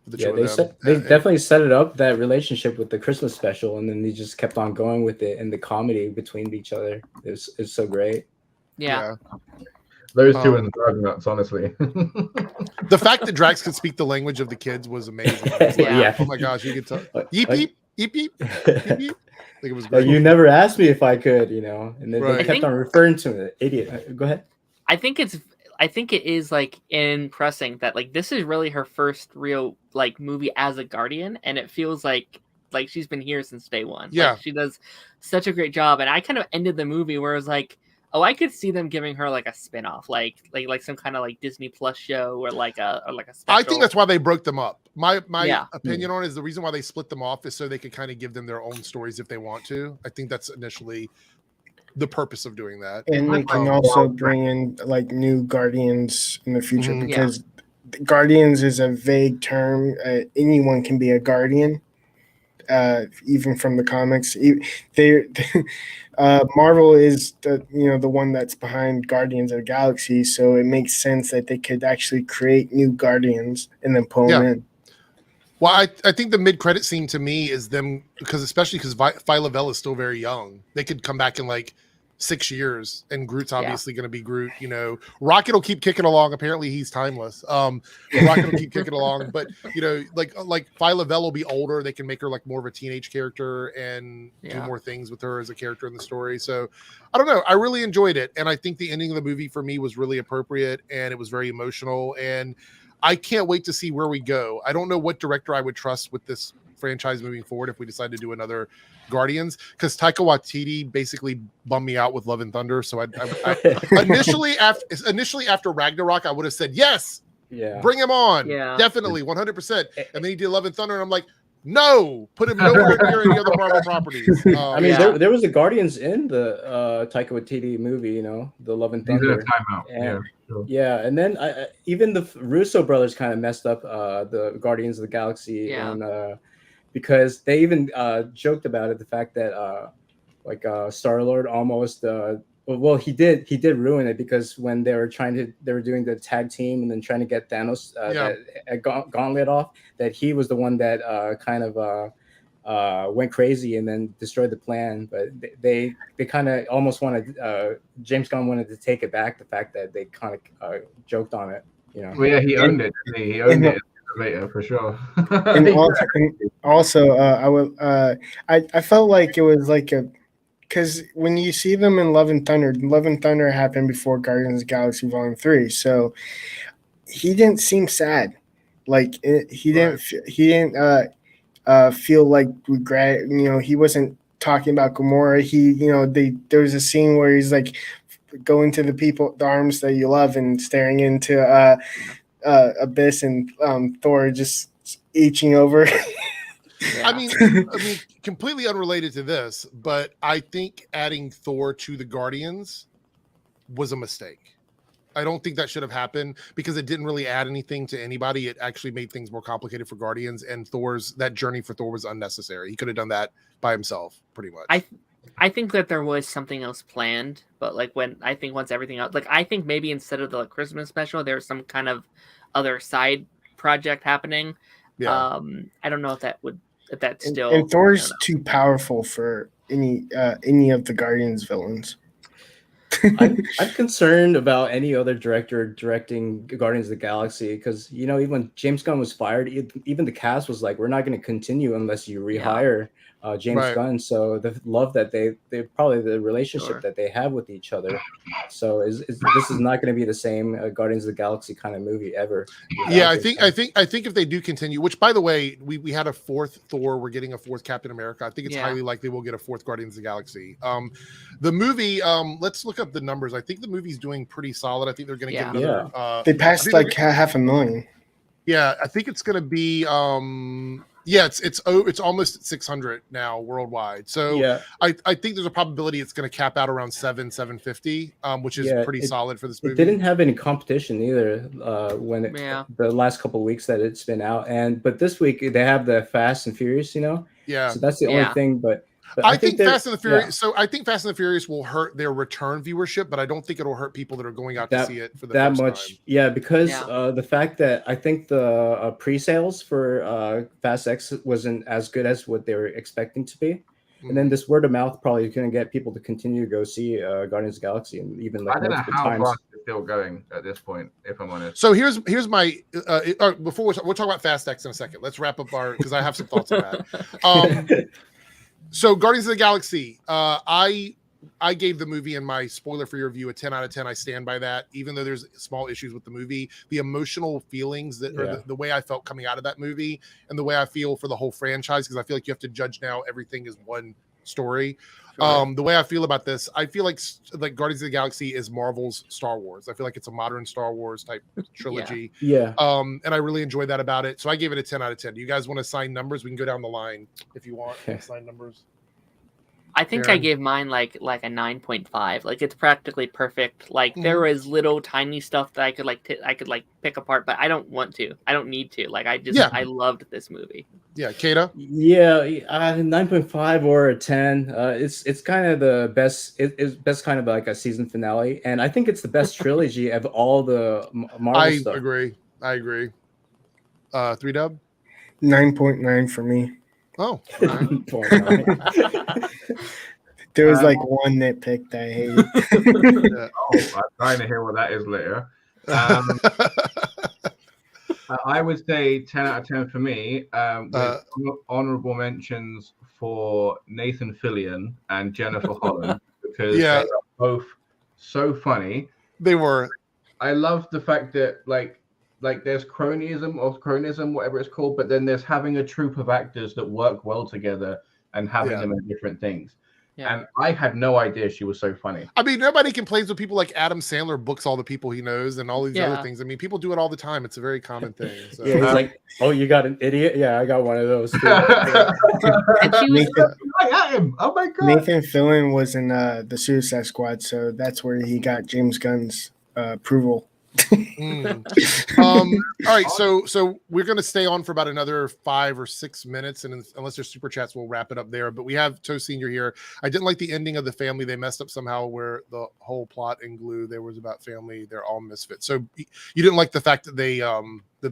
They definitely set it up, that relationship with the Christmas special, and then they just kept on going with it and the comedy between each other. It's so great. Yeah. Those two and the dog nuts, honestly. The fact that Drax could speak the language of the kids was amazing. Was oh my gosh, you could talk. Yeep, yeep, yeep, yeep, yeep, yeep. I think it was great. You never asked me if I could, and then they kept on referring to me, idiot. Go ahead. I think it is like impressing that like this is really her first real like movie as a Guardian, and it feels like she's been here since day one. Yeah, like, she does such a great job. And I kind of ended the movie where it was like, oh, I could see them giving her like a spinoff, like some kind of like Disney Plus show or like a special. I think that's why they broke them up. My opinion on it is the reason why they split them off is so they could kind of give them their own stories if they want to. I think that's initially the purpose of doing that. And they can also bring in like new Guardians in the future because Guardians is a vague term. Anyone can be a Guardian. Even from the comics, Marvel is the one that's behind Guardians of the Galaxy, so it makes sense that they could actually create new Guardians and then pull them in. Well, I think the mid-credit scene to me is them especially because Phyla-Vell is still very young. They could come back in like 6 years, and Groot's obviously going to be Groot. Rocket will keep kicking along. Apparently, he's timeless. Rocket will keep kicking along, but like Phyla-Vell will be older. They can make her like more of a teenage character and do more things with her as a character in the story. So, I don't know. I really enjoyed it, and I think the ending of the movie for me was really appropriate, and it was very emotional. And I can't wait to see where we go. I don't know what director I would trust with this franchise moving forward if we decide to do another Guardians, because Taika Waititi basically bummed me out with Love and Thunder. So I initially after Ragnarok, I would have said yes, bring him on, definitely 100%. And then he did Love and Thunder, and I'm like, no, put him nowhere near any other Marvel properties. There was the Guardians in the Taika Waititi movie, the Love and Thunder. And then even the Russo brothers kind of messed up the Guardians of the Galaxy, and because they even joked about it, the fact that Star-Lord almost he did ruin it, because when they were doing the tag team and then trying to get Thanos gauntlet off, that he was the one that kind of went crazy and then destroyed the plan. But they kind of almost wanted James Gunn wanted to take it back, the fact that they kind of joked on it. Well, yeah, he owned it. He owned it later for sure. And also, I felt like it was like because when you see them in Love and Thunder happened before Guardians of the Galaxy Volume 3, so he didn't seem sad. Like he didn't feel like regret. He wasn't talking about Gamora. There was a scene where he's like going to the arms that you love and staring into Abyss, and Thor just eaching over. Yeah. I mean, completely unrelated to this, but I think adding Thor to the Guardians was a mistake. I don't think that should have happened because it didn't really add anything to anybody. It actually made things more complicated for Guardians, and that journey for Thor was unnecessary. He could have done that by himself, pretty much. I think that there was something else planned, but like once everything else, like I think maybe instead of the Christmas special, there's some kind of other side project happening. Yeah. I don't know if that's still. And Thor's too powerful for any of the Guardians villains. I'm concerned about any other director directing Guardians of the Galaxy because even when James Gunn was fired, even the cast was like, "We're not going to continue unless you rehire James Gunn." So the love that they probably the relationship that they have with each other. So this is not going to be the same Guardians of the Galaxy kind of movie ever. Yeah, I think if they do continue, which by the way, we had a fourth Thor, we're getting a fourth Captain America. I think it's highly likely we'll get a fourth Guardians of the Galaxy. The movie, let's look up the numbers. I think the movie's doing pretty solid. I think they're going to get another. They passed like 500,000. Yeah, I think it's going to be. It's almost at 600 now worldwide. So I think there's a probability it's going to cap out around 750, which is pretty solid for this movie. It didn't have any competition either when the last couple of weeks that it's been out, but this week they have the Fast and Furious. Yeah. So that's the only thing, but. I think Fast and the Furious. Yeah. So I think Fast and the Furious will hurt their return viewership, but I don't think it'll hurt people that are going out to see it for the first time. Yeah, because the fact that I think the pre-sales for Fast X wasn't as good as what they were expecting to be, and then this word of mouth probably going to get people to continue to go see Guardians of the Galaxy, and even like I don't know how times. fast it's still going at this point, if I'm honest. So here's my before we'll talk about Fast X in a second. Let's wrap up because I have some thoughts on that. So Guardians of the Galaxy, I gave the movie in my spoiler-free review a 10 out of 10. I stand by that, even though there's small issues with the movie. The emotional feelings or the way I felt coming out of that movie and the way I feel for the whole franchise, because I feel like you have to judge now everything is one story. Sure. The way I feel about this, I feel like Guardians of the Galaxy is Marvel's Star Wars. I feel like it's a modern Star Wars type trilogy. Yeah. And I really enjoyed that about it. So I gave it a 10 out of 10. Do you guys want to assign numbers? We can go down the line if you want. Assign numbers. I think I gave mine like a 9.5. Like it's practically perfect. Like there was little tiny stuff that I could pick apart, but I don't want to. I don't need to. Like I loved this movie. Yeah, Kata? Yeah, 9.5 or a 10. It's kind of the best. It's best kind of like a season finale, and I think it's the best trilogy of all the Marvel stuff. I agree. 3Dub? 9.9 for me. Oh. There was like one nitpick that I hated. I'm trying to hear what that is later. I would say 10 out of 10 for me, with honorable mentions for Nathan Fillion and Jennifer Holland, because they are both so funny. They were. I love the fact that like there's cronyism, whatever it's called, but then there's having a troupe of actors that work well together and having them in different things. Yeah. And I had no idea she was so funny. I mean, nobody complains when people like Adam Sandler books all the people he knows and all these other things. I mean, people do it all the time. It's a very common thing. So. Yeah, he's like, "Oh, you got an idiot?" Yeah, I got one of those too. Oh my god! Nathan Fillion was in the Suicide Squad, so that's where he got James Gunn's approval. All right, so we're going to stay on for about another 5 or 6 minutes, and unless there's super chats, we'll wrap it up there. But we have Toe Senior here. I didn't like the ending of the family. They messed up somehow where the whole plot in Glue there was about family. They're all misfits. So you didn't like the fact that they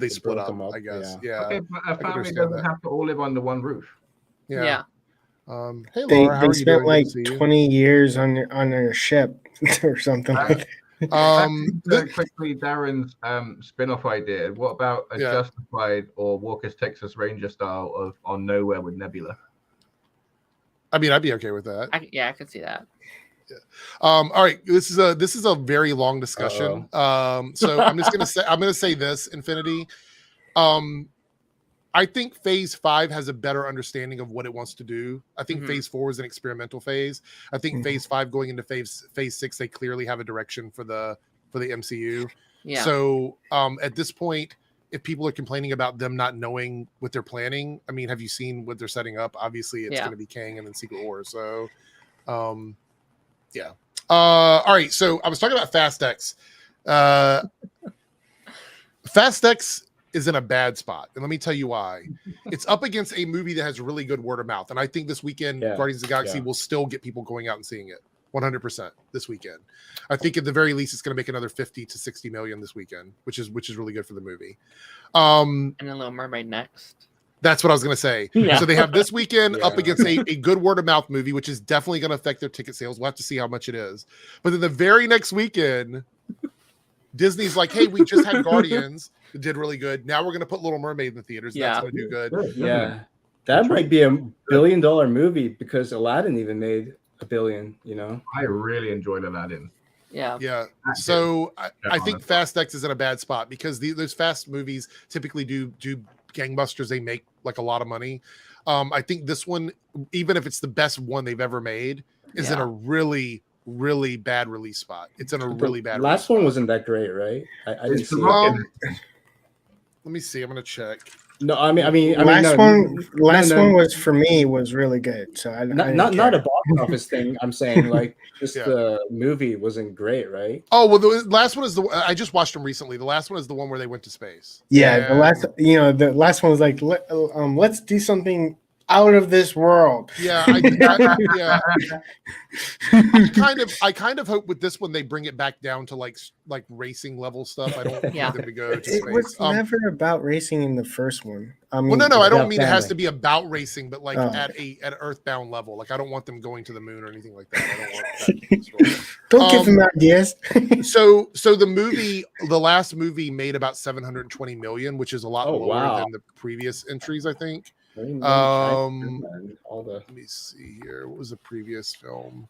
split up, I guess. Yeah. Okay, but a family doesn't have to all live under one roof. Yeah. Hey Laura, how are you doing? They spent like 20 years on their ship or something like that. Quickly, Darren's spin-off idea. What about a Justified or Walker's Texas Ranger style of On Nowhere with Nebula? I mean, I'd be okay with that. I could see that. Yeah. All right. This is a very long discussion. So I'm gonna say this, Infinity. I think Phase 5 has a better understanding of what it wants to do. I think Phase 4 is an experimental phase. I think Phase 5 going into Phase 6, they clearly have a direction for the MCU. Yeah. So at this point, if people are complaining about them not knowing what they're planning, I mean, have you seen what they're setting up? Obviously, it's going to be Kang and then Secret Wars. So, yeah. All right. So I was talking about Fast X. Fast X is in a bad spot, and let me tell you why. It's up against a movie that has really good word of mouth, and I think this weekend Guardians of the Galaxy will still get people going out and seeing it 100% this weekend. I think at the very least it's going to make another 50 to 60 million this weekend, which is really good for the movie. And then Little Mermaid next. That's what I was going to say. So they have this weekend up against a good word of mouth movie, which is definitely going to affect their ticket sales. We'll have to see how much it is. But then the very next weekend, Disney's like, hey, we just had Guardians. It did really good. Now we're going to put Little Mermaid in the theaters. That's going to do good. Yeah. That might be $1 billion movie because Aladdin even made $1 billion, you know? I really enjoyed Aladdin. Yeah. So I think Fast X is in a bad spot because those fast movies typically do gangbusters. They make like a lot of money. I think this one, even if it's the best one they've ever made, is in a really, really bad release spot. It's in a really bad. Last one wasn't that great, right? I didn't see it. Let me see. I'm gonna check. No, I mean, last one was for me was really good. So not a box office thing. I'm saying like just the movie wasn't great, right? Oh well, the last one is I just watched them recently. The last one is the one where they went to space. Yeah, the last one was like let's do something out of this world. Yeah, I kind of hope with this one they bring it back down to like racing level stuff. I don't want them to go to space. It was never about racing in the first one. I mean, well, no, I don't mean it has to be about racing, but like at an Earthbound level. Like I don't want them going to the moon or anything like that. I don't want that. Don't give them ideas. So the last movie made about 720 million, which is a lot lower than the previous entries, I think. Let me see here. What was the previous film?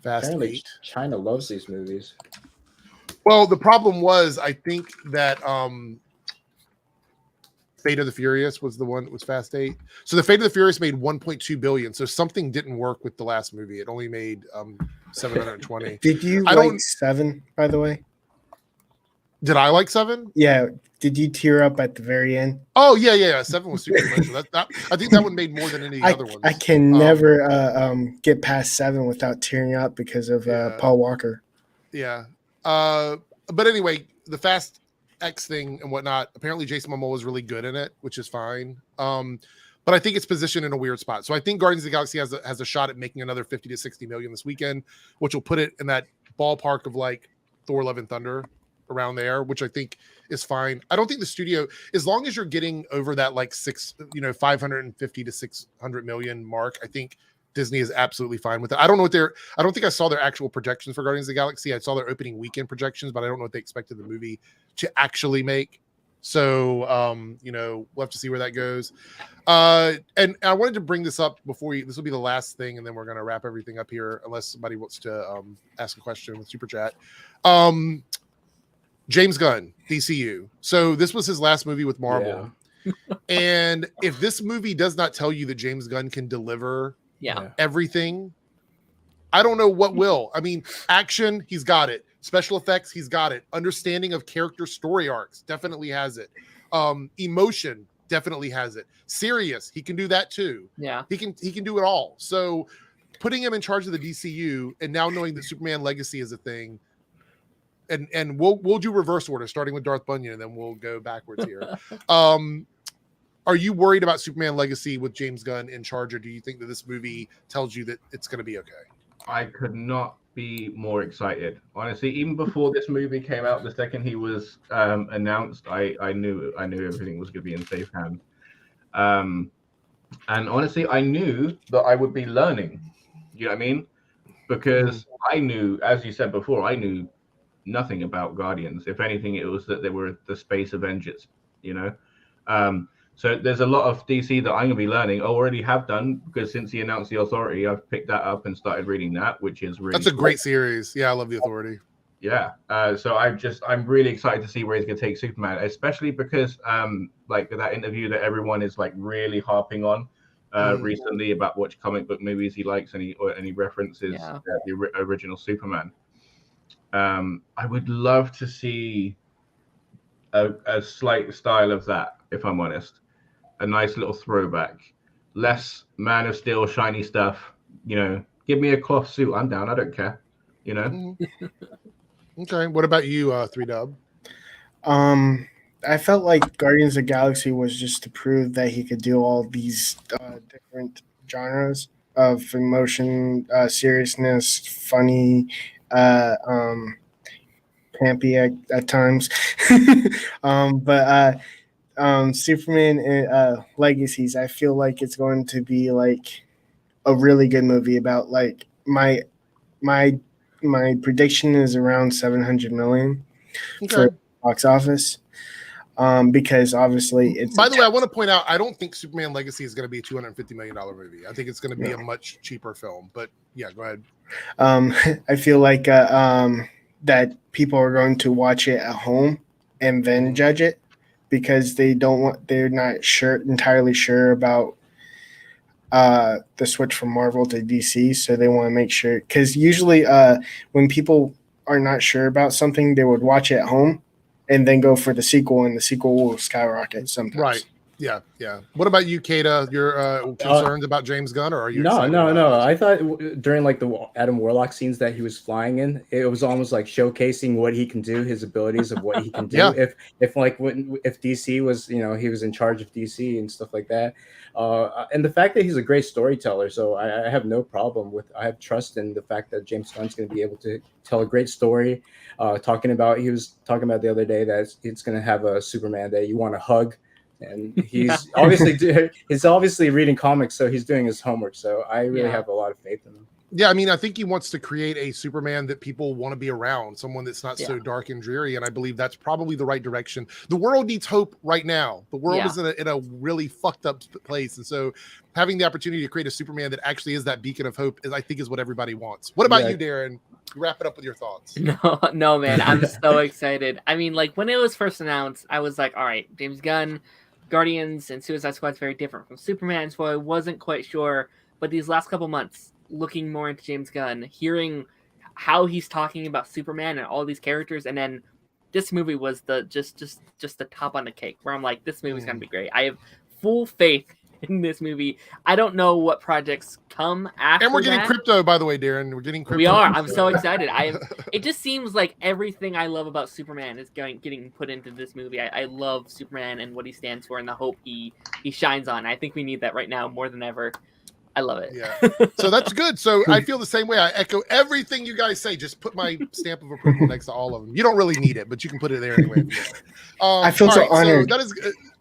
Fast 8. China loves these movies. Well, the problem was, I think that Fate of the Furious was the one that was Fast 8. So the Fate of the Furious made 1.2 billion. So something didn't work with the last movie. It only made 720. Did you like 7, by the way? Did I like 7? Yeah. Did you tear up at the very end? Oh yeah. 7 was super emotional. I think that one made more than any other ones. I can never get past 7 without tearing up because of Paul Walker. Yeah. But anyway, the Fast X thing and whatnot. Apparently, Jason Momoa was really good in it, which is fine. But I think it's positioned in a weird spot. So I think Guardians of the Galaxy has a shot at making another 50 to 60 million this weekend, which will put it in that ballpark of like Thor: Love and Thunder. Around there, which I think is fine. I don't think the studio, as long as you're getting over that like 550 to 600 million mark, I think Disney is absolutely fine with it. I don't think I saw their actual projections for Guardians of the Galaxy. I saw their opening weekend projections, but I don't know what they expected the movie to actually make. So, we'll have to see where that goes. And I wanted to bring this up before this will be the last thing, and then we're going to wrap everything up here, unless somebody wants to ask a question with Super Chat. James Gunn, DCU. So this was his last movie with Marvel. Yeah. And if this movie does not tell you that James Gunn can deliver everything, I don't know what will. I mean, action, he's got it. Special effects, he's got it. Understanding of character story arcs, definitely has it. Emotion, definitely has it. Serious, he can do that too. Yeah. He can do it all. So putting him in charge of the DCU and now knowing that Superman Legacy is a thing, and we'll do reverse order, starting with Darth Bunyan, and then we'll go backwards here. Are you worried about Superman Legacy with James Gunn in charge, or do you think that this movie tells you that it's going to be okay? I could not be more excited. Honestly, even before this movie came out, the second he was announced, I knew everything was going to be in safe hands. And honestly, I knew that I would be learning. You know what I mean? Because I knew, as you said before, I knew nothing about Guardians. If anything, it was that they were the Space Avengers, so there's a lot of DC that I'm going to be learning. I already have done, because since he announced The Authority, I've picked that up and started reading that, which is really That's a great series. Yeah, I love The Authority. Yeah. So I'm really excited to see where he's going to take Superman, especially because like that interview that everyone is like really harping on recently about which comic book movies he likes, and any references the original Superman. I would love to see a slight style of that, if I'm honest. A nice little throwback. Less Man of Steel, shiny stuff. You know, give me a cloth suit. I'm down. I don't care. You know. Okay. What about you, 3Dub? I felt like Guardians of the Galaxy was just to prove that he could do all these different genres of emotion, seriousness, funny, campy at times. But Superman Legacies, I feel like it's going to be like a really good movie about like my prediction is around 700 million for box office. Because obviously it's. By the way, I want to point out I don't think Superman Legacy is going to be a $250 million movie. I think it's going to be a much cheaper film. But yeah, go ahead. I feel like that people are going to watch it at home and then judge it because they're not entirely sure about the switch from Marvel to DC, so they want to make sure. Because usually, when people are not sure about something, they would watch it at home and then go for the sequel, and the sequel will skyrocket sometimes. Right. Yeah. What about you, Kata? Your concerns about James Gunn, or are you? No. I thought during like the Adam Warlock scenes that he was flying in, it was almost like showcasing what he can do, his abilities of what he can do. Yeah. If DC was, he was in charge of DC and stuff like that, and the fact that he's a great storyteller, so I have no problem with. I have trust in the fact that James Gunn's going to be able to tell a great story. He was talking about the other day that it's going to have a Superman that you want to hug. And he's obviously reading comics, so he's doing his homework. So I really have a lot of faith in him. Yeah, I mean, I think he wants to create a Superman that people want to be around, someone that's not so dark and dreary. And I believe that's probably the right direction. The world needs hope right now. The world is in a really fucked up place. And so having the opportunity to create a Superman that actually is that beacon of hope I think is what everybody wants. What about you, Darren? Wrap it up with your thoughts. No, man, I'm so excited. I mean, like when it was first announced, I was like, all right, James Gunn, Guardians and Suicide Squad is very different from Superman, so I wasn't quite sure. But these last couple months, looking more into James Gunn, hearing how he's talking about Superman and all these characters, and then this movie was the just the top on the cake, where I'm like, this movie's gonna be great. I have full faith in this movie. I don't know what projects come after. And we're getting crypto, by the way, Darren. We're getting crypto. We are. I'm so excited. It just seems like everything I love about Superman is getting put into this movie. I love Superman and what he stands for and the hope he shines on. I think we need that right now more than ever. I love it. Yeah. So that's good. So I feel the same way. I echo everything you guys say. Just put my stamp of approval next to all of them. You don't really need it, but you can put it there anyway. I feel so honored. So that is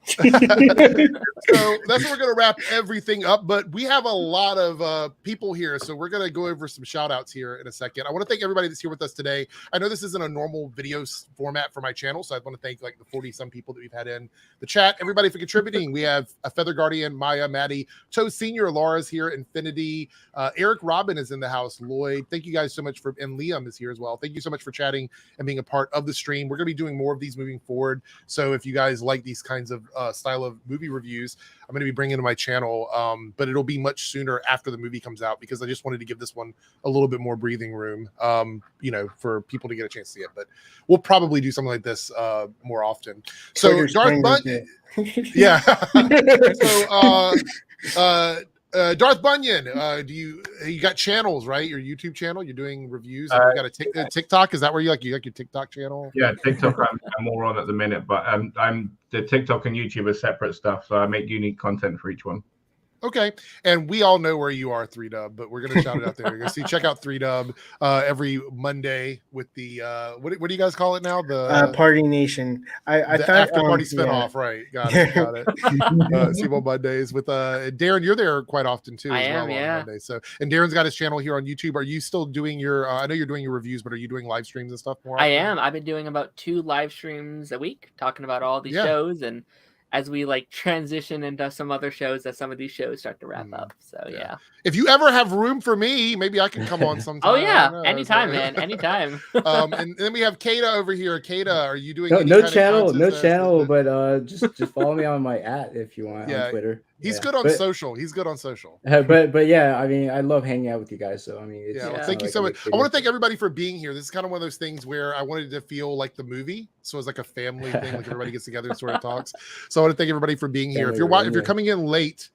so that's what we're going to wrap everything up, but we have a lot of people here, so we're going to go over some shout outs here in a second. I want to thank everybody that's here with us today. I know this isn't a normal video format for my channel, so I want to thank like the 40 some people that we've had in the chat, everybody for contributing. We have a Feather Guardian, Maya, Maddie, Toe Senior, Laura's here, Infinity, Eric Robin is in the house, Lloyd, thank you guys so much and Liam is here as well. Thank you so much for chatting and being a part of the stream. We're going to be doing more of these moving forward, so if you guys like these kinds of style of movie reviews, I'm going to be bringing to my channel, but it'll be much sooner after the movie comes out, because I just wanted to give this one a little bit more breathing room, for people to get a chance to see it. But we'll probably do something like this more often. So Darth Bunyan, Darth Bunyan, you got channels, right? Your YouTube channel, you're doing reviews. You got a TikTok. Is that where you like your TikTok channel? Yeah, TikTok. I'm more on at the minute, but I'm the TikTok and YouTube are separate stuff, so I make unique content for each one. Okay, and we all know where you are, 3Dub, but we're gonna shout it out there. You're gonna see, check out 3Dub every Monday with the what do you guys call it now? The Party Nation. I the thought after party spinoff, right? Got it. See on Mondays with Darren. You're there quite often too. I as am, well, on Mondays. So, and Darren's got his channel here on YouTube. Are you still doing your? I know you're doing your reviews, but are you doing live streams and stuff more? I am. I've been doing about 2 live streams a week, talking about all these shows, and as we like transition into some other shows, as some of these shows start to wrap up. So yeah. If you ever have room for me, maybe I can come on sometime. Oh yeah, anytime, man, anytime. And then we have Kata over here. Kata, are you doing no channel, but just follow me on my @ if you want on Twitter. He's good on social. He's good on social. But yeah, I mean, I love hanging out with you guys. So I mean, it's, well, thank you so much. I want to thank everybody for being here. This is kind of one of those things where I wanted to feel like the movie, so it's like a family thing, like everybody gets together and sort of talks. So I want to thank everybody for being here. If you're coming in late,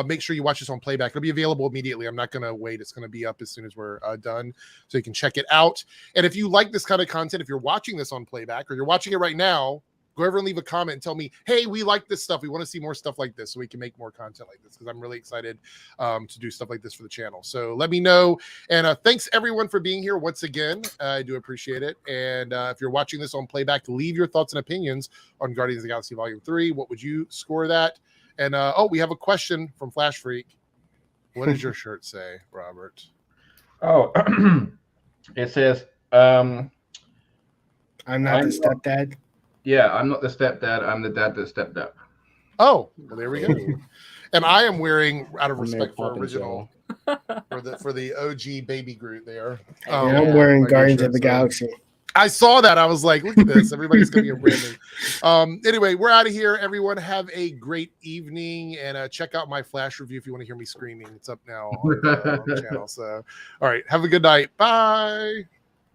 make sure you watch this on playback. It'll be available immediately. I'm not going to wait. It's going to be up as soon as we're done, so you can check it out. And if you like this kind of content, if you're watching this on playback or you're watching it right now, go over and leave a comment and tell me, hey, we like this stuff. We want to see more stuff like this so we can make more content like this, because I'm really excited to do stuff like this for the channel. So let me know. And thanks everyone for being here once again. I do appreciate it. And if you're watching this on playback, leave your thoughts and opinions on Guardians of the Galaxy Volume 3. What would you score that? And we have a question from Flash Freak. What does your shirt say, Robert? Oh, it says, I'm not the stepdad. Yeah, I'm not the stepdad. I'm the dad that stepped up. Oh, well, there we go. And I am wearing, out of respect for original, for the OG baby Groot there. I'm wearing Guardians of the Galaxy. I saw that. I was like, look at this. Everybody's going to be a branding. Anyway, we're out of here. Everyone have a great evening. And check out my Flash review if you want to hear me screaming. It's up now on the channel. So, all right. Have a good night. Bye.